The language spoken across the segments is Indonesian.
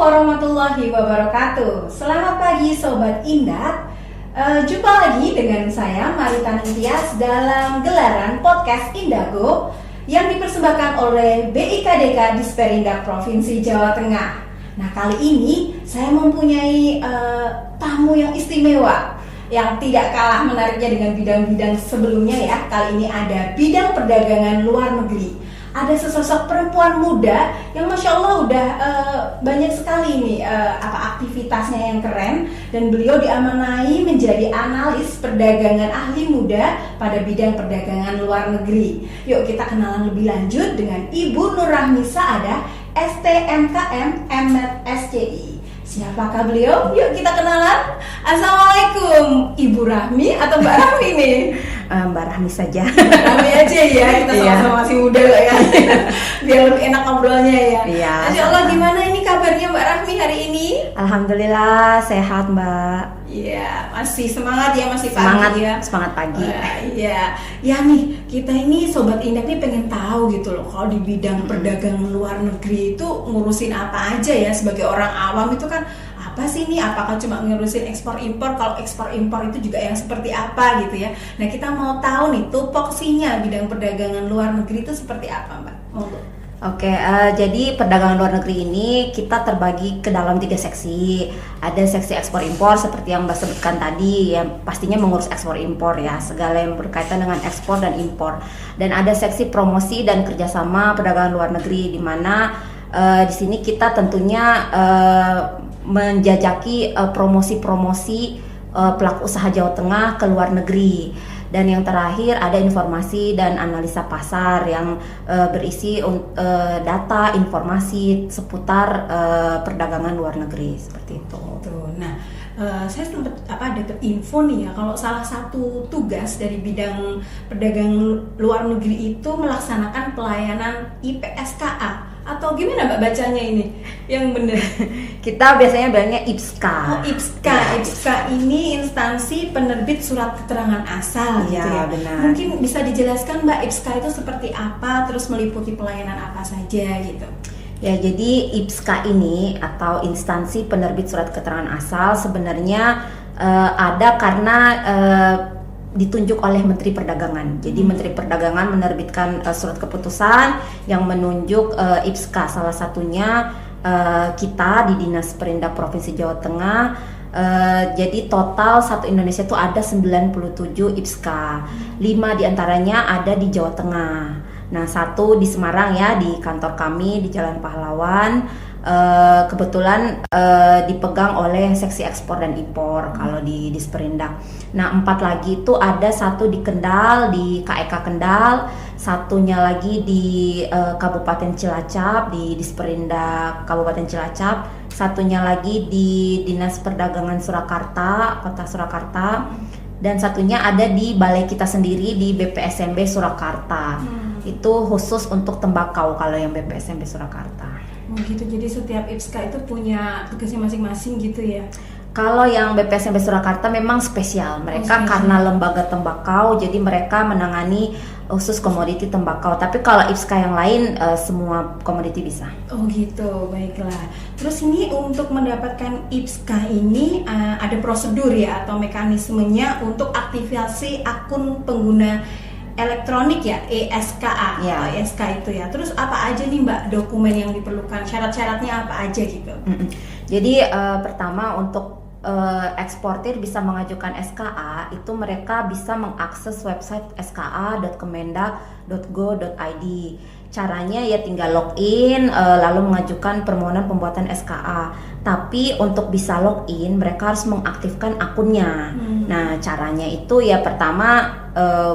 warahmatullahi wabarakatuh. Selamat pagi Sobat Indah. Jumpa lagi dengan saya Marita Nintias dalam gelaran podcast Indago yang dipersembahkan oleh BIKDK Disperindak Provinsi Jawa Tengah. Nah, kali ini saya mempunyai tamu yang istimewa yang tidak kalah menariknya dengan bidang-bidang sebelumnya ya. Kali ini ada bidang perdagangan luar negeri. Ada sesosok perempuan muda yang Masya Allah udah banyak sekali nih aktivitasnya yang keren, dan beliau diamanai menjadi analis perdagangan ahli muda pada bidang perdagangan luar negeri. Yuk kita kenalan lebih lanjut dengan Ibu Nur Rahmi Saadah, STMKM MNet SCI. Siapakah beliau? Yuk kita kenalan. Assalamualaikum Ibu Rahmi atau Mbak Rahmi nih? Mbak Rahmi saja. Mbak Rahmi aja ya, kita sama-sama masih muda lah ya. Biar lebih enak ngobrolnya ya. Iya. Masya Allah, gimana ini kabarnya Mbak Rahmi hari ini? Alhamdulillah sehat Mbak. Iya, masih semangat ya, masih pagi ya. Semangat pagi. Iya. Ya nih, kita ini Sobat Indah nih pengen tahu gitu loh, kalau di bidang perdagangan luar negeri itu ngurusin apa aja ya. Sebagai orang awam itu kan apa sih ini? Apakah cuma ngurusin ekspor impor? Kalau ekspor impor itu juga yang seperti apa gitu ya. Nah, kita mau tahu nih tupoksinya bidang perdagangan luar negeri itu seperti apa, Mbak? Monggo. Oke, jadi perdagangan luar negeri ini kita terbagi ke dalam 3 seksi. Ada seksi ekspor impor seperti yang Mbak sebutkan tadi, yang pastinya mengurus ekspor impor ya, segala yang berkaitan dengan ekspor dan impor. Dan ada seksi promosi dan kerjasama perdagangan luar negeri, di mana di sini kita tentunya menjajaki promosi-promosi pelaku usaha Jawa Tengah ke luar negeri. Dan yang terakhir ada informasi dan analisa pasar yang berisi data informasi seputar perdagangan luar negeri seperti itu. Nah, saya sempat dapat info nih ya, kalau salah satu tugas dari bidang perdagangan luar negeri itu melaksanakan pelayanan IPSKA. Atau gimana Mbak bacanya ini yang benar? Kita biasanya bilangnya IPSKA. Oh, IPSKA. Ya. IPSKA ini instansi penerbit surat keterangan asal gitu ya. Benar. Mungkin bisa dijelaskan Mbak, IPSKA itu seperti apa, terus meliputi pelayanan apa saja gitu. Ya, jadi IPSKA ini atau instansi penerbit surat keterangan asal sebenarnya ada karena ditunjuk oleh Menteri Perdagangan. Jadi Menteri Perdagangan menerbitkan surat keputusan yang menunjuk IPSKA. Salah satunya kita di Dinas Perindak Provinsi Jawa Tengah. Jadi total satu Indonesia itu ada 97 IPSKA. 5 diantaranya ada di Jawa Tengah. Nah, 1 di Semarang ya, di kantor kami di Jalan Pahlawan. Kebetulan dipegang oleh seksi ekspor dan impor kalau di Disperindak. Nah, 4 lagi itu ada 1 di Kendal, di KEK Kendal, 1-nya lagi di Kabupaten Cilacap, di Disperindak Kabupaten Cilacap, 1-nya lagi di Dinas Perdagangan Surakarta, Kota Surakarta, dan 1-nya ada di balai kita sendiri di BPSMB Surakarta. Itu khusus untuk tembakau kalau yang BPSMB Surakarta. Oh gitu, jadi setiap IPSKA itu punya tugasnya masing-masing gitu ya? Kalau yang BPSMB Surakarta memang spesial. Mereka karena lembaga tembakau, jadi mereka menangani khusus komoditi tembakau. Tapi kalau IPSKA yang lain, semua komoditi bisa. Oh gitu, baiklah. Terus ini untuk mendapatkan IPSKA ini ada prosedur ya atau mekanismenya untuk aktivasi akun pengguna elektronik ya, ESKA ya. Atau ESK itu ya. Terus apa aja nih Mbak dokumen yang diperlukan, syarat-syaratnya apa aja gitu? Jadi pertama untuk eksportir bisa mengajukan SKA itu mereka bisa mengakses website ska.kemendak.go.id. Caranya ya tinggal login lalu mengajukan permohonan pembuatan SKA. Tapi untuk bisa login mereka harus mengaktifkan akunnya. Nah, caranya itu ya pertama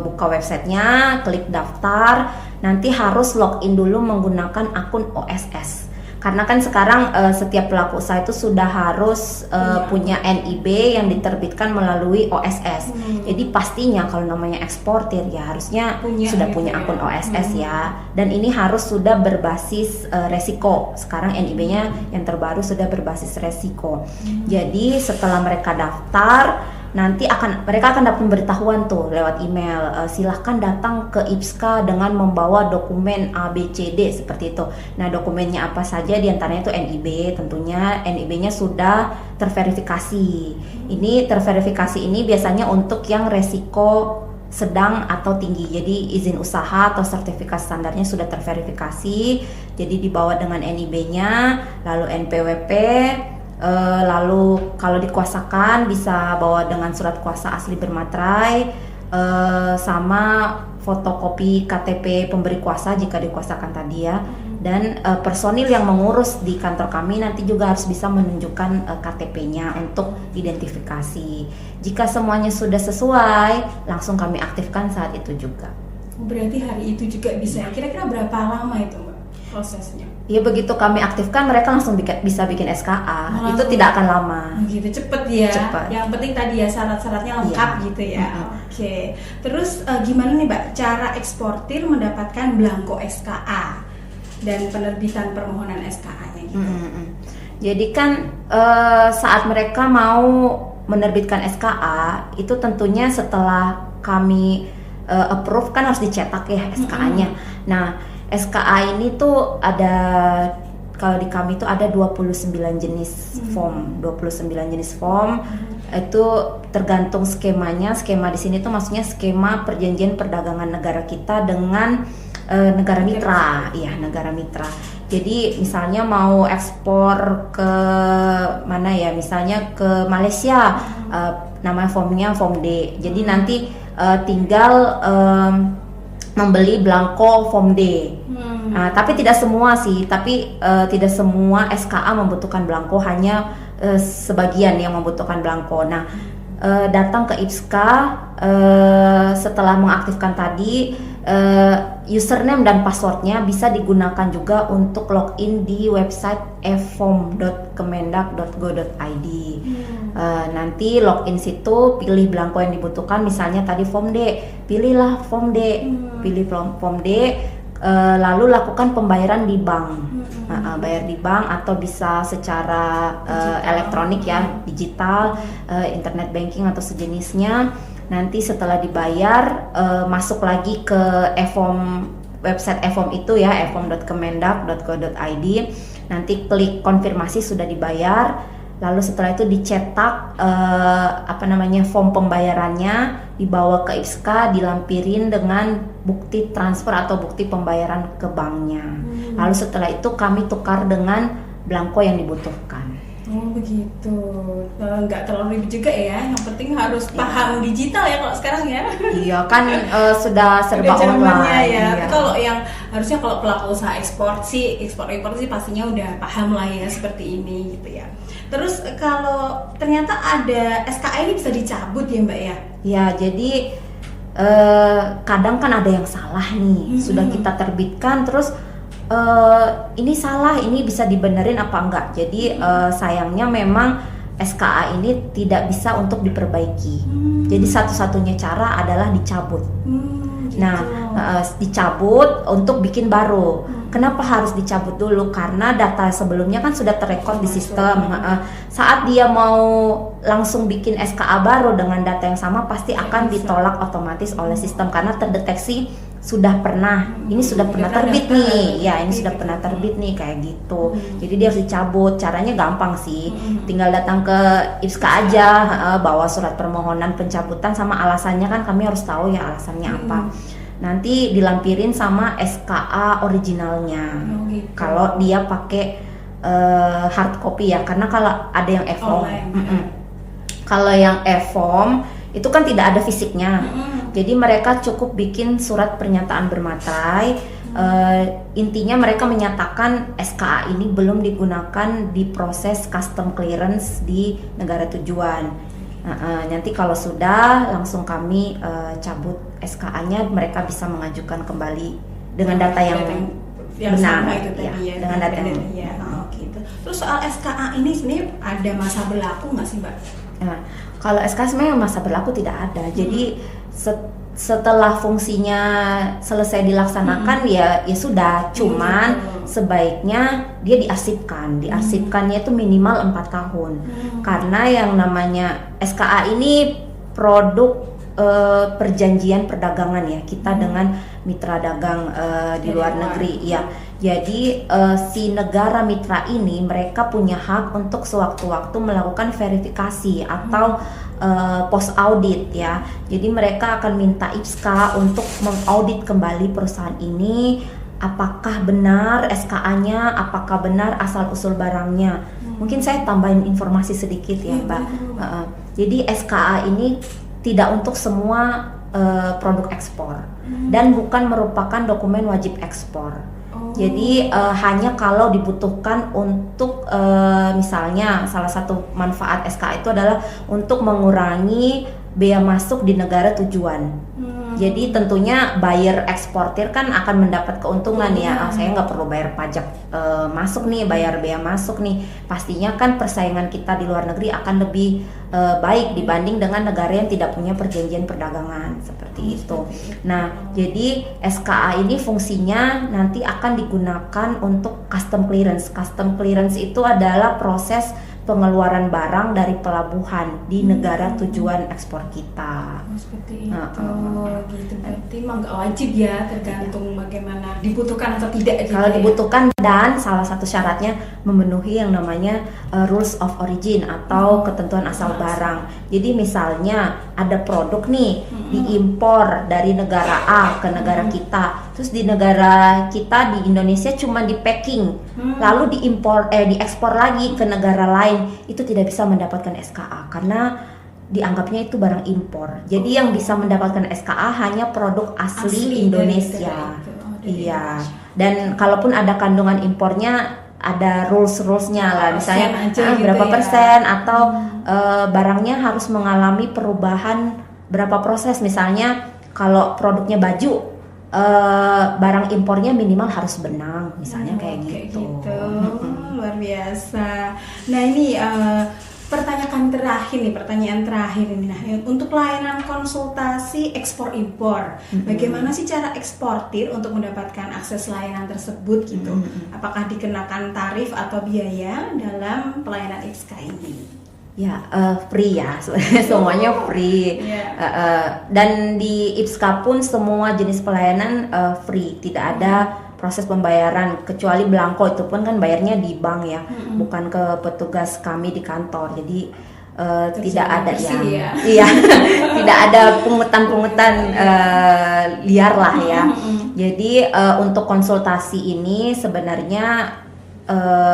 buka websitenya, klik daftar, nanti harus login dulu menggunakan akun OSS. Karena kan sekarang setiap pelaku usaha itu sudah harus punya NIB yang diterbitkan melalui OSS. Jadi pastinya kalau namanya eksportir ya harusnya sudah punya akun OSS ya. Dan ini harus sudah berbasis resiko. Sekarang NIB-nya yang terbaru sudah berbasis resiko. Jadi setelah mereka daftar, nanti mereka akan dapat pemberitahuan tuh lewat email, silahkan datang ke IPSKA dengan membawa dokumen A, B, C, D seperti itu. Nah, dokumennya apa saja, diantaranya itu NIB, tentunya NIB-nya sudah terverifikasi. Ini terverifikasi ini biasanya untuk yang resiko sedang atau tinggi, jadi izin usaha atau sertifikasi standarnya sudah terverifikasi, jadi dibawa dengan NIB-nya, lalu NPWP. Lalu kalau dikuasakan bisa bawa dengan surat kuasa asli bermaterai, sama fotokopi KTP pemberi kuasa jika dikuasakan tadi ya. Dan personil yang mengurus di kantor kami nanti juga harus bisa menunjukkan KTP-nya untuk identifikasi. Jika semuanya sudah sesuai, langsung kami aktifkan saat itu juga. Berarti hari itu juga bisa. Kira-kira berapa lama itu Mbak prosesnya? Ya begitu kami aktifkan mereka langsung bisa bikin SKA. Itu tidak akan lama. Gitu cepet ya. Cepet. Yang penting tadi ya syarat-syaratnya lengkap gitu ya. Oke. Terus gimana nih Mbak cara eksportir mendapatkan belangko SKA dan penerbitan permohonan SKA-nya gitu? Jadi kan saat mereka mau menerbitkan SKA itu tentunya setelah kami approve kan harus dicetak ya SKA-nya. Nah, SKA ini tuh ada, kalau di kami tuh ada 29 jenis form. 29 jenis form itu tergantung skemanya. Skema di sini tuh maksudnya skema perjanjian perdagangan negara kita dengan negara mitra. Iya, negara mitra. Jadi misalnya mau ekspor ke mana ya? Misalnya ke Malaysia, namanya formnya form D. Jadi nanti tinggal membeli belangko form D. Tapi tidak semua sih, tidak semua SKA membutuhkan belangko, hanya sebagian yang membutuhkan belangko. Nah, datang ke IPSKA setelah mengaktifkan tadi, username dan passwordnya bisa digunakan juga untuk login di website eform.kemendak.go.id. Nanti login situ, pilih belangko yang dibutuhkan, misalnya tadi form D, pilihlah form D, pilih form D, lalu lakukan pembayaran di bank, bayar di bank atau bisa secara elektronik ya, digital, internet banking atau sejenisnya. Nanti setelah dibayar, masuk lagi ke website eform itu ya, eform.kemendak.go.id. Nanti klik konfirmasi sudah dibayar. Lalu setelah itu dicetak form pembayarannya, dibawa ke IPSKA, dilampirin dengan bukti transfer atau bukti pembayaran ke banknya. Lalu setelah itu kami tukar dengan belangko yang dibutuhkan. Oh begitu, nggak terlalu ribet juga ya. Yang penting harus paham digital ya kalau sekarang ya. Iya kan, sudah serba online. Ya. Iya. Kalau yang harusnya kalau pelaku usaha ekspor impor sih pastinya udah paham lah ya seperti ini gitu ya. Terus kalau ternyata ada SKA ini bisa dicabut ya Mbak ya? Ya, jadi kadang kan ada yang salah nih, sudah kita terbitkan terus ini salah, ini bisa dibenerin apa enggak. Jadi sayangnya memang SKA ini tidak bisa untuk diperbaiki. Jadi satu-satunya cara adalah dicabut. Gitu. Nah, dicabut untuk bikin baru. Kenapa harus dicabut dulu? Karena data sebelumnya kan sudah terrekord di sistem. Saat dia mau langsung bikin SKA baru dengan data yang sama, pasti akan ditolak otomatis oleh sistem karena terdeteksi sudah pernah, ini sudah pernah terbit nih, ya ini sudah pernah terbit nih kayak gitu. Jadi dia harus dicabut. Caranya gampang sih, tinggal datang ke IPSKA aja, bawa surat permohonan pencabutan sama alasannya, kan kami harus tahu ya alasannya apa. Nanti dilampirin sama SKA originalnya. Kalau dia pakai hard copy ya, karena kalau ada yang eForm, kalau yang eForm itu kan tidak ada fisiknya. Jadi mereka cukup bikin surat pernyataan bermaterai. Intinya mereka menyatakan SKA ini belum digunakan di proses custom clearance di negara tujuan. Nanti kalau sudah, langsung kami cabut SKA-nya. Mereka bisa mengajukan kembali dengan data yang benar, sama itu tadi ya, dengan data yang gitu. Terus soal SKA ini sebenarnya ada masa berlaku nggak sih Mbak? Nah, kalau SK sebenarnya masa berlaku tidak ada. Jadi setelah fungsinya selesai dilaksanakan ya sudah. Cuman sebaiknya dia diarsipkan. Diarsipkannya itu minimal 4 tahun. Karena yang namanya SKA ini produk perjanjian perdagangan ya kita dengan mitra dagang di luar negeri ya. Jadi si negara mitra ini mereka punya hak untuk sewaktu-waktu melakukan verifikasi atau post audit ya. Jadi mereka akan minta IPSKA untuk mengaudit kembali perusahaan ini, apakah benar SKA-nya, apakah benar asal usul barangnya. Mungkin saya tambahin informasi sedikit ya, Mbak. Jadi SKA ini tidak untuk semua produk ekspor dan bukan merupakan dokumen wajib ekspor. Jadi hanya kalau dibutuhkan untuk misalnya salah satu manfaat SKA itu adalah untuk mengurangi bea masuk di negara tujuan. Jadi tentunya buyer eksportir kan akan mendapat keuntungan ya. Saya nggak perlu bayar pajak masuk nih, bayar bea masuk nih. Pastinya kan persaingan kita di luar negeri akan lebih baik dibanding dengan negara yang tidak punya perjanjian perdagangan seperti itu. Nah, jadi SKA ini fungsinya nanti akan digunakan untuk custom clearance. Custom clearance itu adalah proses pengeluaran barang dari pelabuhan di negara tujuan ekspor kita. Seperti itu, gitu. Berarti emang nggak wajib ya, tergantung bagaimana dibutuhkan atau tidak. Gitu kalau ya? dibutuhkan dan salah satu syaratnya memenuhi yang namanya rules of origin atau ketentuan asal barang. Jadi misalnya ada produk nih diimpor dari negara A ke negara kita, terus di negara kita di Indonesia cuma di packing, lalu diekspor lagi ke negara lain, itu tidak bisa mendapatkan SKA karena dianggapnya itu barang impor. Jadi yang bisa mendapatkan SKA hanya produk asli Indonesia. Iya. Dan kalaupun ada kandungan impornya ada rules-rulesnya lah, misalnya berapa persen atau barangnya harus mengalami perubahan berapa proses. Misalnya kalau produknya baju, barang impornya minimal harus benang, misalnya kayak gitu. Luar biasa. Nah ini pertanyaan terakhir ini. Nah, untuk layanan konsultasi ekspor impor, bagaimana sih cara eksportir untuk mendapatkan akses layanan tersebut gitu? Apakah dikenakan tarif atau biaya dalam pelayanan IPSKA ini? Ya, free ya, semuanya free. Dan di IPSKA pun semua jenis pelayanan free, tidak ada proses pembayaran kecuali belangko, itu pun kan bayarnya di bank ya, bukan ke petugas kami di kantor. Jadi tidak ada ya. Iya, tidak ada pungutan liar lah ya. Jadi untuk konsultasi ini sebenarnya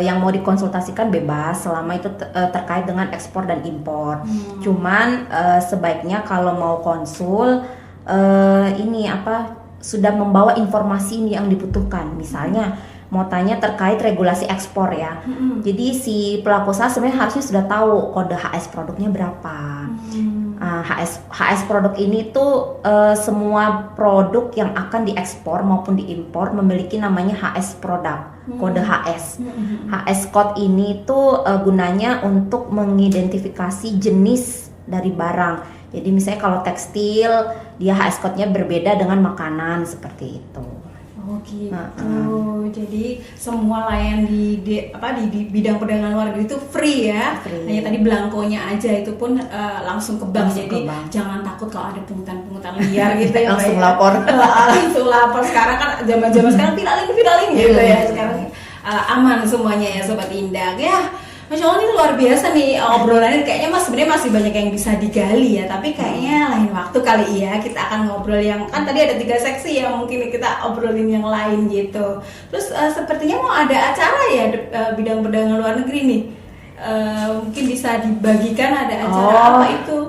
yang mau dikonsultasikan bebas selama itu terkait dengan ekspor dan impor. Cuman sebaiknya kalau mau konsul sudah membawa informasi yang dibutuhkan. Misalnya mau tanya terkait regulasi ekspor ya. Jadi si pelaku usaha sebenarnya harusnya sudah tahu kode HS produknya berapa. HS produk ini tuh semua produk yang akan diekspor maupun diimpor memiliki namanya HS produk, kode HS. HS code ini tuh gunanya untuk mengidentifikasi jenis dari barang. Jadi misalnya kalau tekstil dia HS code-nya berbeda dengan makanan seperti itu. Oh gitu. Jadi semua layan di bidang perdagangan luar negeri itu free ya. Hanya tadi belangkonya aja itu pun langsung ke bank. Jadi jangan takut kalau ada pungutan-pungutan liar gitu ya. Langsung lapor. Langsung lapor. Sekarang kan zaman-zaman sekarang viralin gitu ya. Sekarang aman semuanya ya Sobat Indah. Ya, Masya Allah, ini luar biasa nih obrolannya. Kayaknya sebenarnya masih banyak yang bisa digali ya, tapi kayaknya lain waktu kali ya kita akan ngobrol yang kan tadi ada 3 seksi yang mungkin kita obrolin yang lain gitu. Terus sepertinya mau ada acara ya bidang perdagangan luar negeri nih. Mungkin bisa dibagikan ada acara apa itu?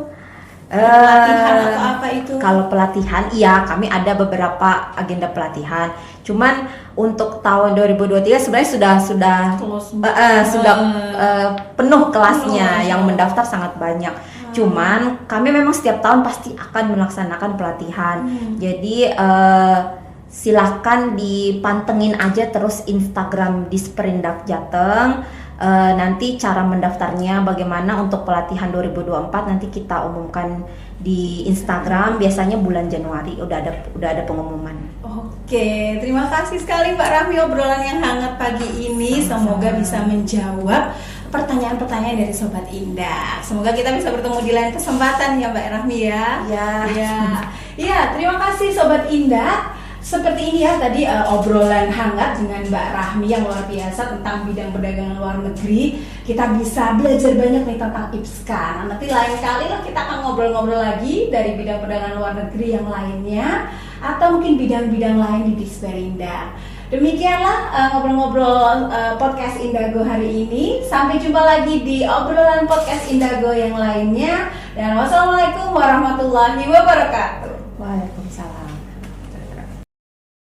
Pelatihan atau apa itu? Kalau pelatihan, iya kami ada beberapa agenda pelatihan. Cuman untuk tahun 2023 sebenarnya sudah penuh kelasnya, yang mendaftar sangat banyak. Cuman kami memang setiap tahun pasti akan melaksanakan pelatihan. Jadi silahkan dipantengin aja terus Instagram Disperindak Jateng. nanti cara mendaftarnya bagaimana untuk pelatihan 2024 nanti kita umumkan di Instagram, biasanya bulan Januari udah ada pengumuman. Oke, terima kasih sekali Mbak Rahmi obrolan yang hangat pagi ini. Semoga bisa menjawab pertanyaan-pertanyaan dari Sobat Indah. Semoga kita bisa bertemu di lain kesempatan ya Mbak Rahmi ya. Ya, terima kasih Sobat Indah. Seperti ini ya tadi obrolan hangat dengan Mbak Rahmi yang luar biasa tentang bidang perdagangan luar negeri. Kita bisa belajar banyak nih tentang IPSKA. Nah, nanti lain kali lah kita akan ngobrol-ngobrol lagi dari bidang perdagangan luar negeri yang lainnya, atau mungkin bidang-bidang lain di Disperinda. Demikianlah ngobrol-ngobrol podcast Indago hari ini. Sampai jumpa lagi di obrolan podcast Indago yang lainnya. Dan wassalamualaikum warahmatullahi wabarakatuh. Waalaikumsalam.